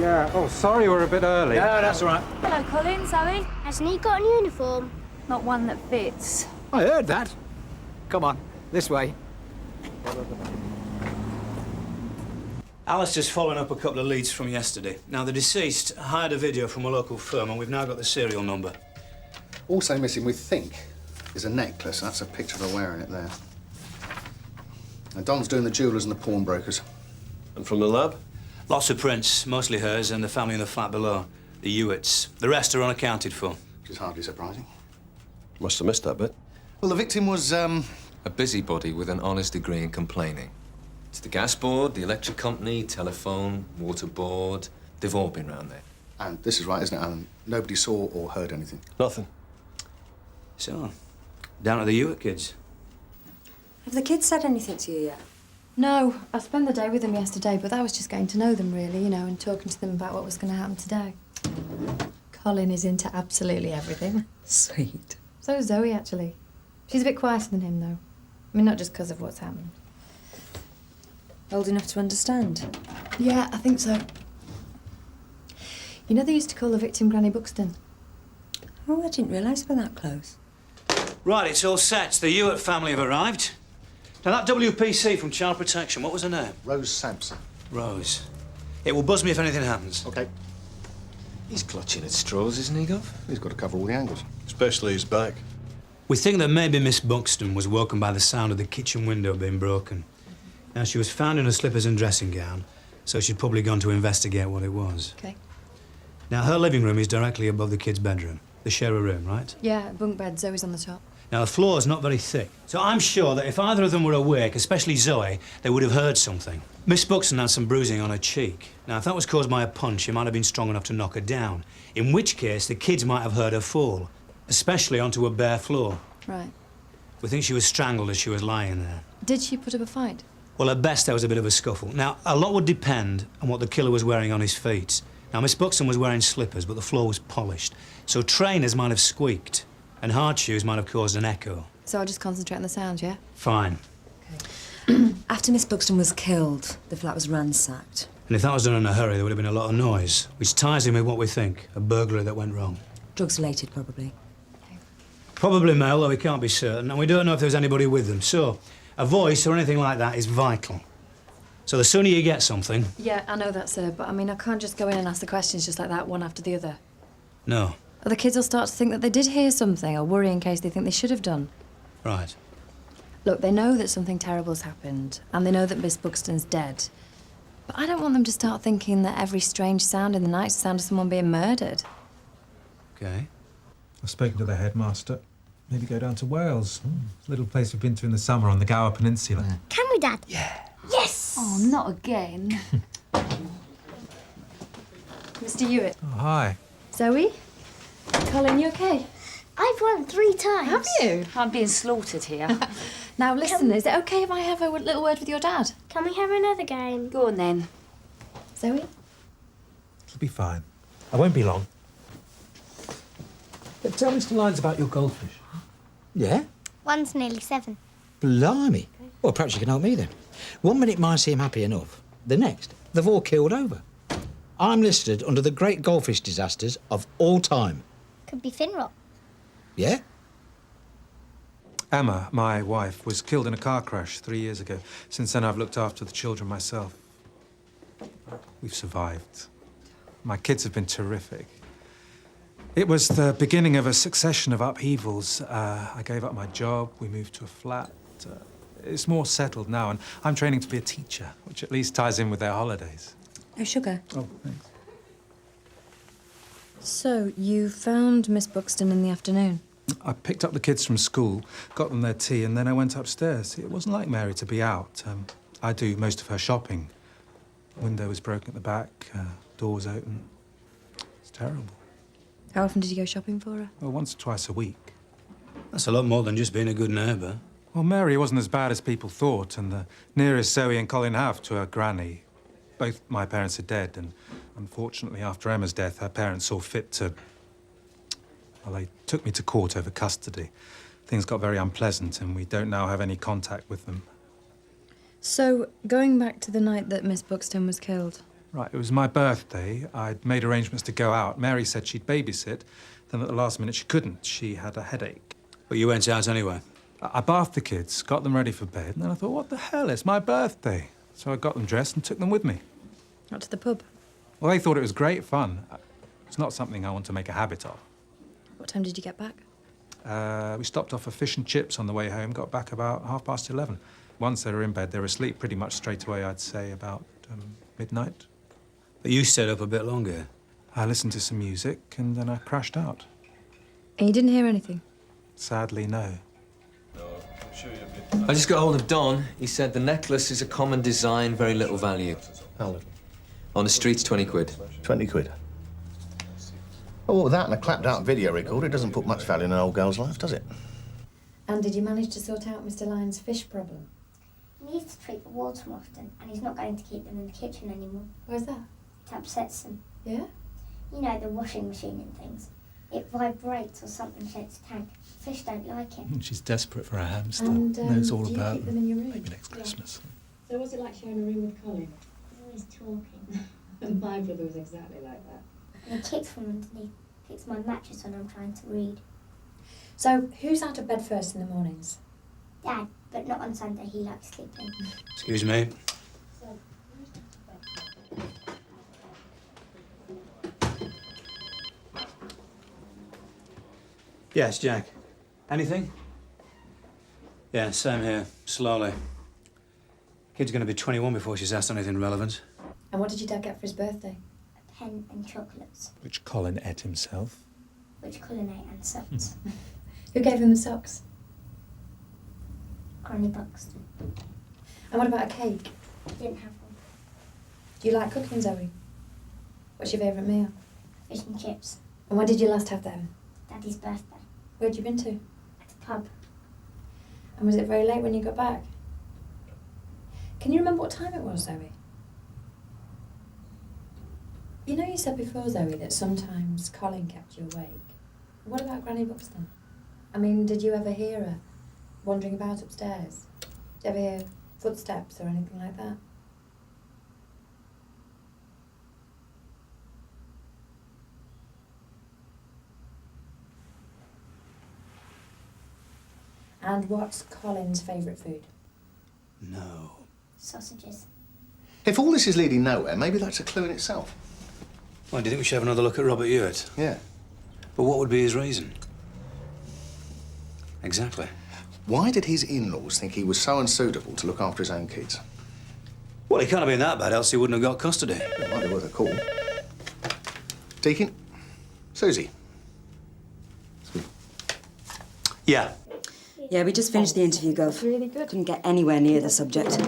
Yeah. Oh, sorry we're a bit early. No, that's all right. Hello, Colin, Zoe. Hasn't he got an uniform? Not one that fits. I heard that. Come on, this way. Alistair's following up a couple of leads from yesterday. Now, the deceased hired a video from a local firm, and we've now got the serial number. Also missing, we think, is a necklace. That's a picture of her wearing it there. And Don's doing the jewellers and the pawnbrokers. And from the lab? Lots of prints, mostly hers and the family in the flat below, the Ewitts. The rest are unaccounted for. Which is hardly surprising. Must have missed that bit. Well, the victim was, a busybody with an honest degree in complaining. It's the gas board, the electric company, telephone, water board. They've all been round there. And this is right, isn't it, Alan? Nobody saw or heard anything. Nothing. So, down to the Ewitt kids. Have the kids said anything to you yet? No, I spent the day with them yesterday, but that was just getting to know them, really, you know, and talking to them about what was going to happen today. Colin is into absolutely everything. Sweet. So is Zoe, actually. She's a bit quieter than him, though. I mean, not just because of what's happened. Old enough to understand? Yeah, I think so. You know they used to call the victim Granny Buxton? Oh, I didn't realise we're that close. Right, it's all set. The Ewitt family have arrived. Now, that WPC from Child Protection, what was her name? Rose Sampson. Rose. It will buzz me if anything happens. OK. He's clutching at straws, isn't he, Gov? He's got to cover all the angles. Especially his back. We think that maybe Miss Buxton was woken by the sound of the kitchen window being broken. Now, she was found in her slippers and dressing gown, so she'd probably gone to investigate what it was. OK. Now, her living room is directly above the kids' bedroom. They share a room, right? Yeah, bunk bed. Zoe's on the top. Now, the floor's not very thick, so I'm sure that if either of them were awake, especially Zoe, they would have heard something. Miss Buxton had some bruising on her cheek. Now, if that was caused by a punch, it might have been strong enough to knock her down, in which case the kids might have heard her fall, especially onto a bare floor. Right. We think she was strangled as she was lying there. Did she put up a fight? Well, at best, there was a bit of a scuffle. Now, a lot would depend on what the killer was wearing on his feet. Now, Miss Buxton was wearing slippers, but the floor was polished, so trainers might have squeaked, and hard shoes might have caused an echo. So I'll just concentrate on the sound, yeah? Fine. After Miss Buxton was killed, the flat was ransacked. And if that was done in a hurry, there would have been a lot of noise, which ties in with what we think, a burglary that went wrong. Drugs-related, probably. Probably male, though we can't be certain, and we don't know if there was anybody with them. So, a voice or anything like that is vital. So the sooner you get something... Yeah, I know that, sir, but I mean, I can't just go in and ask the questions just like that, one after the other. No. Or the kids will start to think that they did hear something, or worry in case they think they should have done. Right. Look, they know that something terrible's happened, and they know that Miss Buxton's dead. But I don't want them to start thinking that every strange sound in the night is the sound of someone being murdered. OK. I've spoken to the headmaster. Maybe go down to Wales. Little place we've been to in the summer on the Gower Peninsula. Can we, Dad? Yeah. Yes! Oh, not again. Mr. Hewitt. Oh, hi. Zoe? Colin, you OK? I've won 3 times. Have you? I'm being slaughtered here. Now, listen, is it OK if I have a little word with your dad? Can we have another game? Go on, then. Zoe? It'll be fine. I won't be long. But tell Mr. Lyons about your goldfish. Yeah? One's nearly 7. Blimey. Well, perhaps you can help me then. 1 minute might seem happy enough. The next, they've all killed over. I'm listed under the great goldfish disasters of all time. Could be Finrot. Yeah? Emma, my wife, was killed in a car crash 3 years ago. Since then, I've looked after the children myself. We've survived. My kids have been terrific. It was the beginning of a succession of upheavals. I gave up my job, we moved to a flat. It's more settled now, and I'm training to be a teacher, which at least ties in with their holidays. Oh, sugar. Oh, thanks. So, you found Miss Buxton in the afternoon? I picked up the kids from school, got them their tea, and then I went upstairs. It wasn't like Mary to be out. I do most of her shopping. Window was broken at the back, doors open. It's terrible. How often did you go shopping for her? Well, once or twice a week. That's a lot more than just being a good neighbour. Well, Mary wasn't as bad as people thought, and the nearest Zoe and Colin have to her granny. Both my parents are dead, and unfortunately, after Emma's death, her parents saw fit to... Well, they took me to court over custody. Things got very unpleasant, and we don't now have any contact with them. So, going back to the night that Miss Buxton was killed, Right, it was my birthday. I'd made arrangements to go out. Mary said she'd babysit. Then at the last minute she couldn't. She had a headache. But you went out anyway. I bathed the kids, got them ready for bed, and then I thought, what the hell, it's my birthday. So I got them dressed and took them with me. Not to the pub. Well, they thought it was great fun. It's not something I want to make a habit of. What time did you get back? We stopped off for fish and chips on the way home, got back about 11:30. Once they were in bed, they were asleep pretty much straight away, I'd say about midnight. But you stayed up a bit longer. I listened to some music and then I crashed out. And you didn't hear anything? Sadly, no. I just got hold of Don. He said the necklace is a common design, very little value. How little? On the streets, 20 quid. 20 quid. Oh, with that and a clapped-out video recorder, it doesn't put much value in an old girl's life, does it? And did you manage to sort out Mr. Lyon's fish problem? He needs to treat the water more often, and he's not going to keep them in the kitchen anymore. Why's that? It upsets them. Yeah? You know, the washing machine and things. It vibrates or something shakes the tank. Fish don't like it. She's desperate for a hamster. And, knows all do you about keep them in your room? maybe next Christmas. So what's it like sharing a room with Colin? He's always talking. And my brother was exactly like that. And he kicks from underneath. Kicks my mattress when I'm trying to read. So, who's out of bed first in the mornings? Dad, but not on Sunday. He likes sleeping. Excuse me. Yes, Jack. Anything? Yeah, same here. Slowly. Kid's going to be 21 before she's asked anything relevant. And what did your dad get for his birthday? A pen and chocolates, Which Colin ate himself. which culinate and socks. Who gave him the socks? Granny Buxton. And what about a cake? Didn't have one. Do you like cooking, Zoe? What's your favourite meal? Fish and chips. And when did you last have them? Daddy's birthday. Where'd you been to? At the pub. And was it very late when you got back? Can you remember what time it was, Zoe? You know you said before, Zoe, that sometimes Colin kept you awake. What about Granny Buxton? I mean, did you ever hear her wandering about upstairs? Did you ever hear footsteps or anything like that? And what's Colin's favourite food? No. Sausages. If all this is leading nowhere, maybe that's a clue in itself. Well, do you think we should have another look at Robert Hewitt? Yeah. But what would be his reason? Exactly. Why did his in-laws think he was so unsuitable to look after his own kids? Well, he can't have been that bad, else he wouldn't have got custody. It might be worth a call. Deacon? Suzi? Yeah. Yeah, we just finished the interview, Gov. Really good. Couldn't get anywhere near the subject.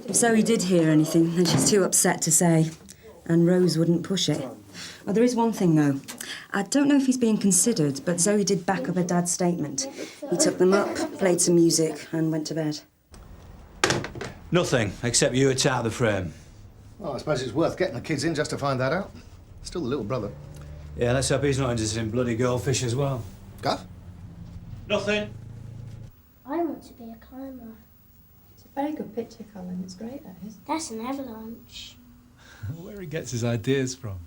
If Zoe did hear anything, then she's too upset to say. And Rose wouldn't push it. Oh, there is one thing, though. I don't know if he's being considered, but Zoe did back up her dad's statement. He took them up, played some music, and went to bed. Nothing, except Hewitt's out of the frame. Well, I suppose it's worth getting the kids in just to find that out. Still the little brother. Yeah, let's hope he's not interested in bloody goldfish as well. Guff? Nothing. I want to be a climber. It's a very good picture, Colin. It's great, that is. That's an avalanche. Where he gets his ideas from.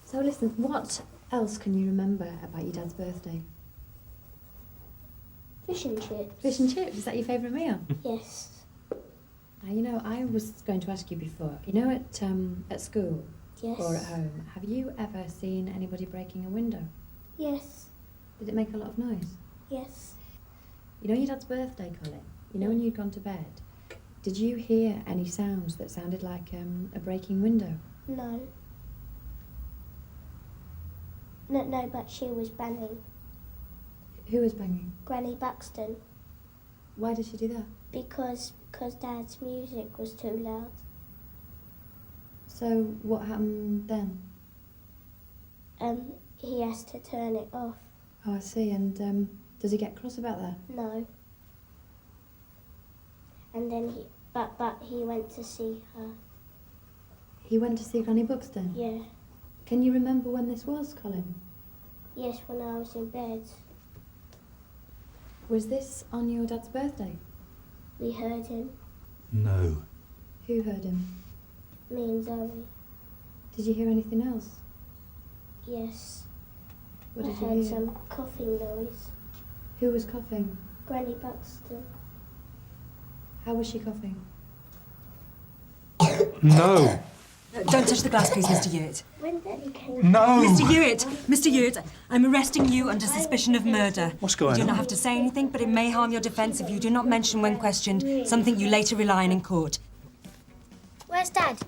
So listen, what else can you remember about your dad's birthday? Fish and chips. Fish and chips, is that your favourite meal? Yes. Now, you know, I was going to ask you before, you know at school Yes. or at home, have you ever seen anybody breaking a window? Yes. Did it make a lot of noise? Yes. You know your dad's birthday, Colin? You know when you'd gone to bed, did you hear any sounds that sounded like a breaking window? No. No, but she was banging. Who was banging? Granny Buxton. Why did she do that? Because Dad's music was too loud. So what happened then? He has to turn it off. Oh, I see. And does he get cross about that? No. And then but he went to see her. He went to see Granny Buxton? Yeah. Can you remember when this was, Colin? Yes, when I was in bed. Was this on your dad's birthday? We heard him. No. Who heard him? Me and Zoe. Did you hear anything else? Yes. What did I you heard hear? some coughing noise. Who was coughing? Granny Buxton. How was she coughing? No. Don't touch the glass, please, Mr. Hewitt. When Daddy came... No. Mr. Hewitt! Mr. Hewitt, I'm arresting you under suspicion of murder. What's going You do on? not have to say anything, but it may harm your defence if you do not mention when questioned something you later rely on in court. Where's Dad?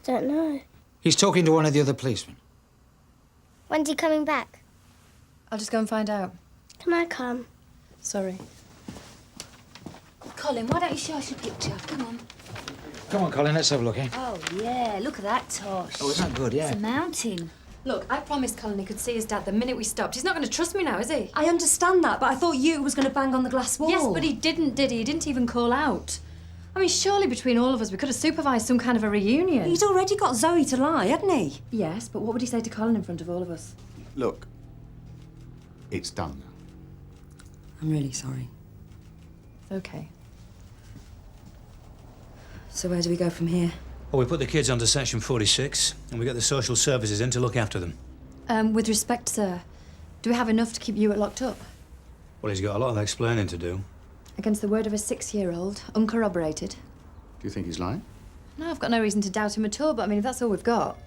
Don't know. He's talking to one of the other policemen. When's he coming back? I'll just go and find out. Can I come? Sorry. Colin, why don't you show us your picture? Come on. Come on, Colin, let's have a look, eh? Oh, yeah, look at that, Tosh. Oh, isn't that good, yeah? It's a mountain. Look, I promised Colin he could see his dad the minute we stopped. He's not going to trust me now, is he? I understand that, but I thought you was going to bang on the glass wall. Yes, but he didn't, did he? He didn't even call out. I mean, surely between all of us we could have supervised some kind of a reunion. He'd already got Zoe to lie, hadn't he? Yes, but what would he say to Colin in front of all of us? Look, it's done now. I'm really sorry. Okay. So where do we go from here? Well, we put the kids onto Section 46, and we get the social services in to look after them. With respect, sir, do we have enough to keep you locked up? Well, he's got a lot of explaining to do. Against the word of a 6-year-old, uncorroborated. Do you think he's lying? No, I've got no reason to doubt him at all, but I mean, if that's all we've got.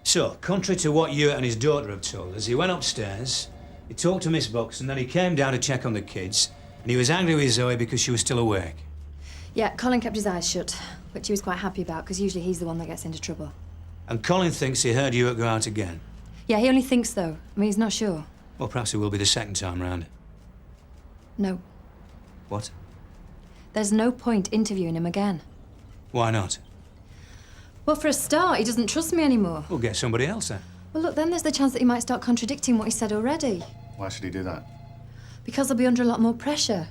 So, contrary to what you and his daughter have told us, he went upstairs, he talked to Miss Buxton, then he came down to check on the kids, and he was angry with Zoe because she was still awake. Yeah, Colin kept his eyes shut, which he was quite happy about, because usually he's the one that gets into trouble. And Colin thinks he heard you go out again. Yeah, he only thinks, though. I mean, he's not sure. Well, perhaps it will be the second time round. No. What? There's no point interviewing him again. Why not? Well, for a start, he doesn't trust me anymore. We'll get somebody else then. Well, look, then there's the chance that he might start contradicting what he said already. Why should he do that? Because he'll be under a lot more pressure.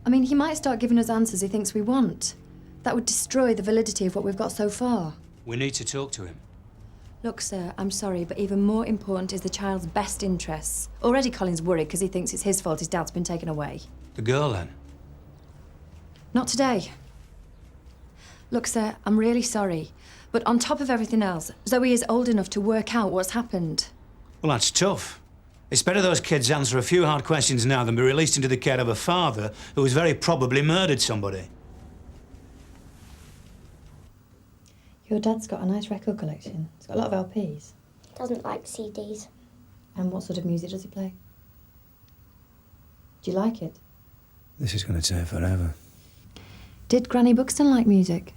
I mean, he might start giving us answers he thinks we want. That would destroy the validity of what we've got so far. We need to talk to him. Look, sir, I'm sorry, but even more important is the child's best interests. Already Colin's worried because he thinks it's his fault his dad's been taken away. The girl, then? Not today. Look, sir, I'm really sorry. But on top of everything else, Zoe is old enough to work out what's happened. Well, that's tough. It's better those kids answer a few hard questions now than be released into the care of a father who has very probably murdered somebody. Your dad's got a nice record collection. He's got a lot of LPs. Doesn't like CDs. And what sort of music does he play? Do you like it? This is going to take forever. Did Granny Buxton like music?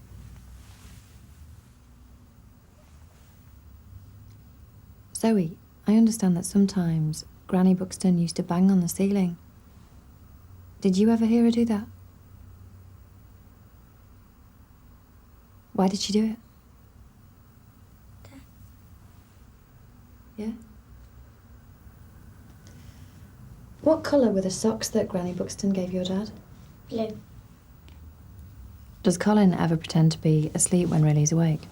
Zoe, I understand that sometimes Granny Buxton used to bang on the ceiling. Did you ever hear her do that? Why did she do it? Yeah? What colour were the socks that Granny Buxton gave your dad? Blue. Does Colin ever pretend to be asleep when really he's awake?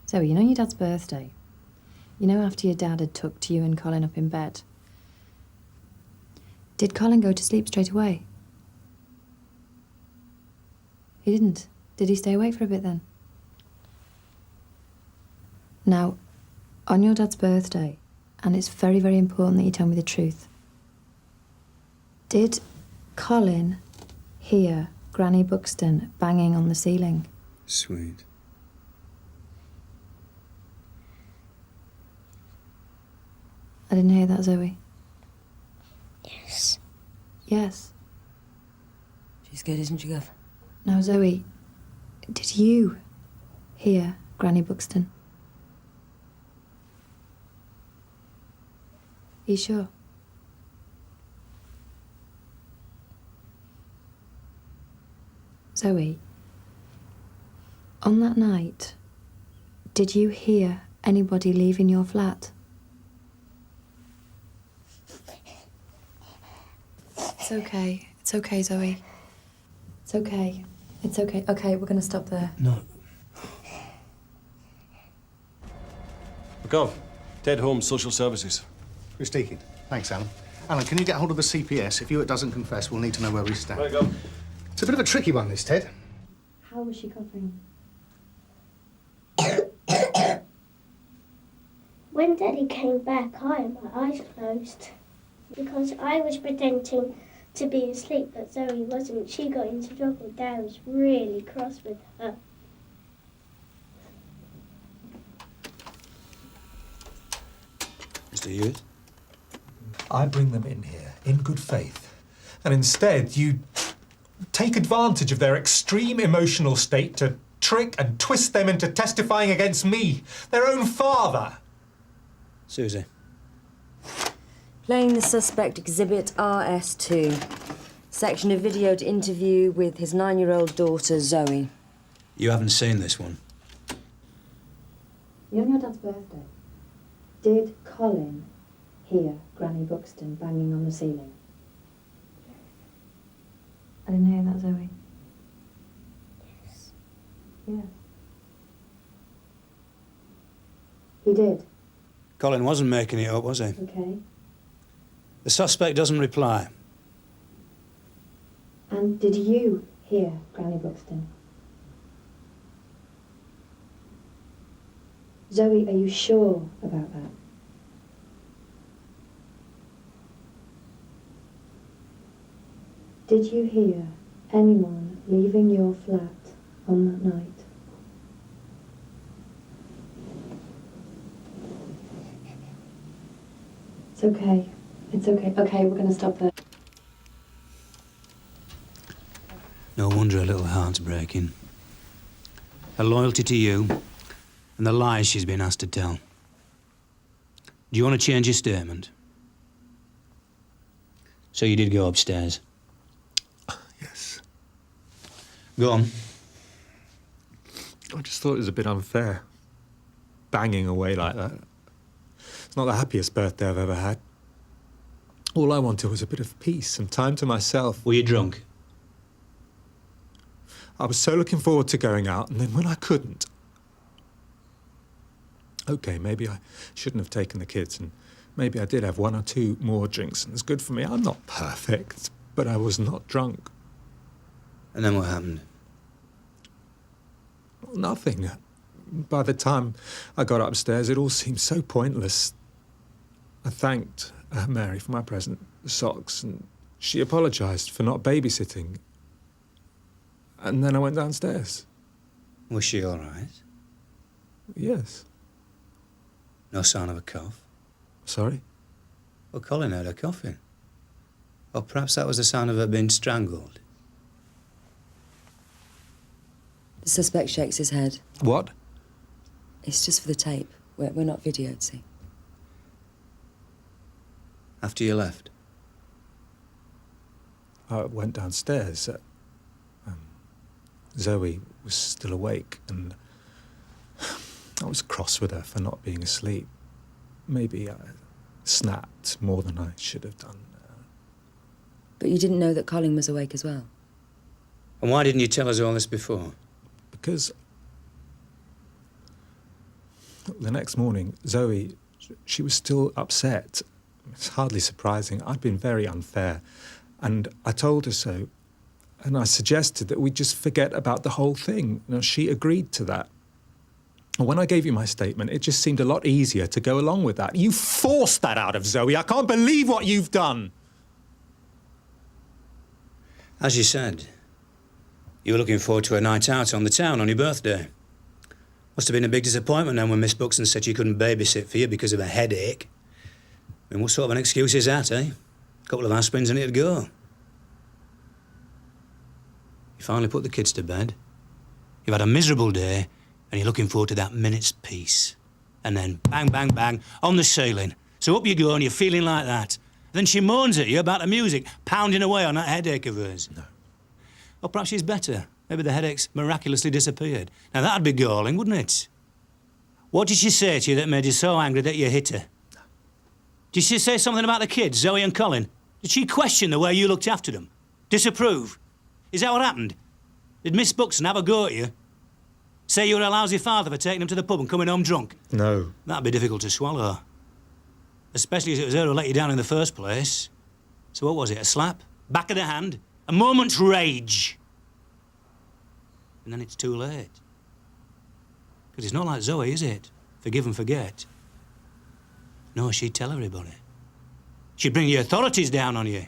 Zoe, you know your dad's birthday? You know after your dad had tucked you and Colin up in bed? Did Colin go to sleep straight away? He didn't. Did he stay awake for a bit then? Now, on your dad's birthday, and it's very, very important that you tell me the truth, did Colin hear Granny Buxton banging on the ceiling? Sweet. I didn't hear that, Zoe. Yes. Yes. She's good, isn't she, Gov? Now, Zoe, did you hear Granny Buxton? Are you sure? Zoe, on that night, did you hear anybody leaving your flat? It's okay. It's okay, Zoe. It's okay. It's okay. Okay, we're going to stop there. No. Gov, Dead Home Social Services. Who's speaking? Thanks, Alan. Alan, can you get hold of the CPS? If Hewitt doesn't confess, we'll need to know where we stand. Right, Gov. It's a bit of a tricky one, this, Ted. How was she coughing? When Daddy came back, I had my eyes closed because I was pretending to be asleep, but Zoe wasn't. She got into trouble. Dad was really cross with her. Mr. Hughes? I bring them in here in good faith, and instead you take advantage of their extreme emotional state to trick and twist them into testifying against me, their own father. Suzi. Playing the suspect exhibit RS2. Section of videoed interview with his 9-year-old daughter, Zoe. You haven't seen this one? You know your dad's birthday. Did Colin hear Granny Buxton banging on the ceiling? I didn't hear that, Zoe. Yes. Yeah. He did. Colin wasn't making it up, was he? Okay. The suspect doesn't reply. And did you hear Granny Buxton? Zoe, are you sure about that? Did you hear anyone leaving your flat on that night? It's okay. It's okay. Okay, we're going to stop there. No wonder her little heart's breaking. Her loyalty to you and the lies she's been asked to tell. Do you want to change your statement? So you did go upstairs? Yes. Go on. I just thought it was a bit unfair, banging away like that. It's not the happiest birthday I've ever had. All I wanted was a bit of peace, some time to myself. Were you drunk? I was so looking forward to going out, and then when I couldn't... OK, maybe I shouldn't have taken the kids, and maybe I did have 1 or 2 more drinks, and it's good for me. I'm not perfect, but I was not drunk. And then what happened? Nothing. By the time I got upstairs, it all seemed so pointless. I thanked Mary for my present, the socks, and she apologised for not babysitting. And then I went downstairs. Was she all right? Yes. No sign of a cough? Sorry? Well, Colin heard her coughing. Or perhaps that was the sign of her being strangled. The suspect shakes his head. What? It's just for the tape. We're not videoed, see? After you left? I went downstairs. Zoe was still awake, and I was cross with her for not being asleep. Maybe I snapped more than I should have done. But you didn't know that Colin was awake as well? And why didn't you tell us all this before? Because the next morning, Zoe, she was still upset. It's hardly surprising. I'd been very unfair, and I told her so. And I suggested that we just forget about the whole thing. You know, she agreed to that. And when I gave you my statement, it just seemed a lot easier to go along with that. You forced that out of Zoe. I can't believe what you've done. As you said, you were looking forward to a night out on the town on your birthday. Must have been a big disappointment then when Miss Buxton said she couldn't babysit for you because of a headache. I mean, what sort of an excuse is that, eh? A couple of aspirins and it'd go. You finally put the kids to bed. You've had a miserable day, and you're looking forward to that minute's peace. And then bang, bang, bang, on the ceiling. So up you go, and you're feeling like that. Then she moans at you about the music, pounding away on that headache of hers. No. Or perhaps she's better. Maybe the headache's miraculously disappeared. Now, that'd be galling, wouldn't it? What did she say to you that made you so angry that you hit her? No. Did she say something about the kids, Zoe and Colin? Did she question the way you looked after them? Disapprove? Is that what happened? Did Miss Buxton have a go at you? Say you were a lousy father for taking them to the pub and coming home drunk? No. That'd be difficult to swallow. Especially as it was her who let you down in the first place. So what was it, a slap? Back of the hand? A moment's rage? and then it's too late. Because it's not like Zoe, is it? Forgive and forget. No, she'd tell everybody. She'd bring the authorities down on you.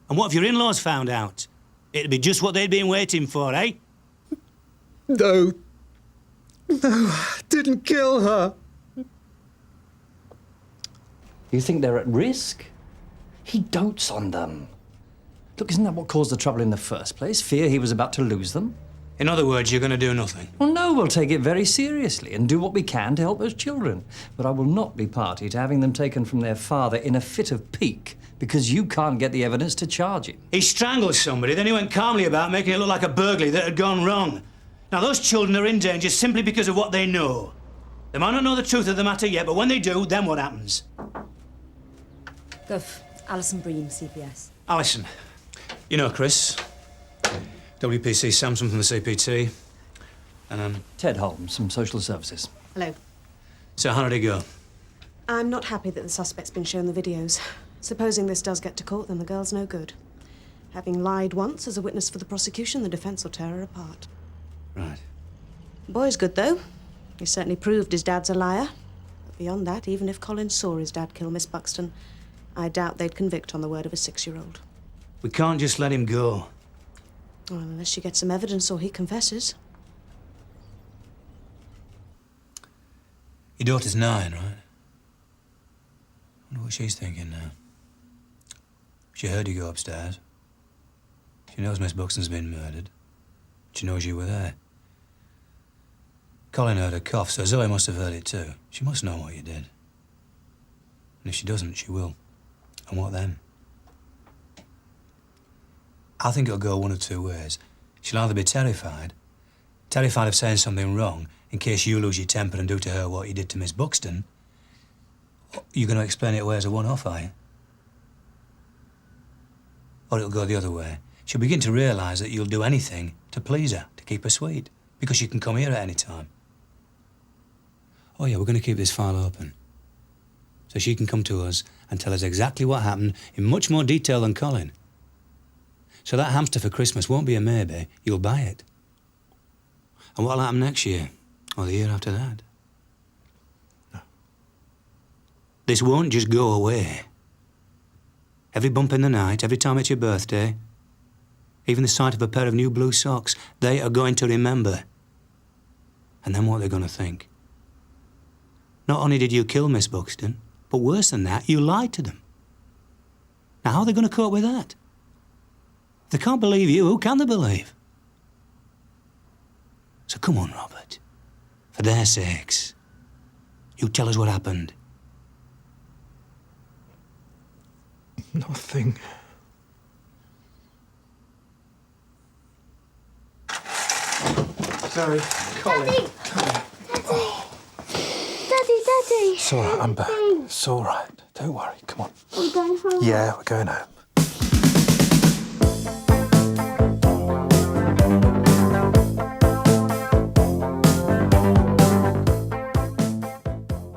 And what if your in-laws found out? It'd be just what they'd been waiting for, eh? No. No, I didn't kill her. You think they're at risk? He dotes on them. Look, isn't that what caused the trouble in the first place? Fear he was about to lose them? In other words, you're going to do nothing? Well, no, we'll take it very seriously and do what we can to help those children. But I will not be party to having them taken from their father in a fit of pique because you can't get the evidence to charge him. He strangled somebody, then he went calmly about making it look like a burglary that had gone wrong. Now, those children are in danger simply because of what they know. They might not know the truth of the matter yet, but when they do, then what happens? Guff, Alison Bream, CPS. Alison, you know Chris. WPC Samson from the CPT. And, Ted Holmes from Social Services. Hello. So how did it go? I'm not happy that the suspect's been shown the videos. Supposing this does get to court, then the girl's no good. Having lied once as a witness for the prosecution, the defence will tear her apart. Right. The boy's good, though. He certainly proved his dad's a liar. But beyond that, even if Colin saw his dad kill Miss Buxton, I doubt they'd convict on the word of a 6-year-old. We can't just let him go. Well, unless you get some evidence or he confesses. Your daughter's 9, right? I wonder what she's thinking now. She heard you go upstairs. She knows Miss Buxton's been murdered. She knows you were there. Colin heard a cough, so Zoe must have heard it too. She must know what you did. And if she doesn't, she will. And what then? I think it'll go one of two ways. She'll either be terrified of saying something wrong in case you lose your temper and do to her what you did to Miss Buxton, or you're going to explain it away as a one-off, are you? Or it'll go the other way. She'll begin to realise that you'll do anything to please her, to keep her sweet, because she can come here at any time. Oh yeah, we're going to keep this file open. So she can come to us and tell us exactly what happened in much more detail than Colin. So that hamster for Christmas won't be a maybe, you'll buy it. And what'll happen next year? Or the year after that? No. This won't just go away. Every bump in the night, every time it's your birthday, even the sight of a pair of new blue socks, they are going to remember. And then what they're going to think? Not only did you kill Miss Buxton, but worse than that, you lied to them. Now, how are they going to cope with that? If they can't believe you, who can they believe? So come on, Robert. For their sakes, you tell us what happened. Nothing. Zoe, Colin. Daddy! Daddy! It's all right, I'm back. It's all right. Don't worry. Come on. I'm going home. Yeah, we're going home.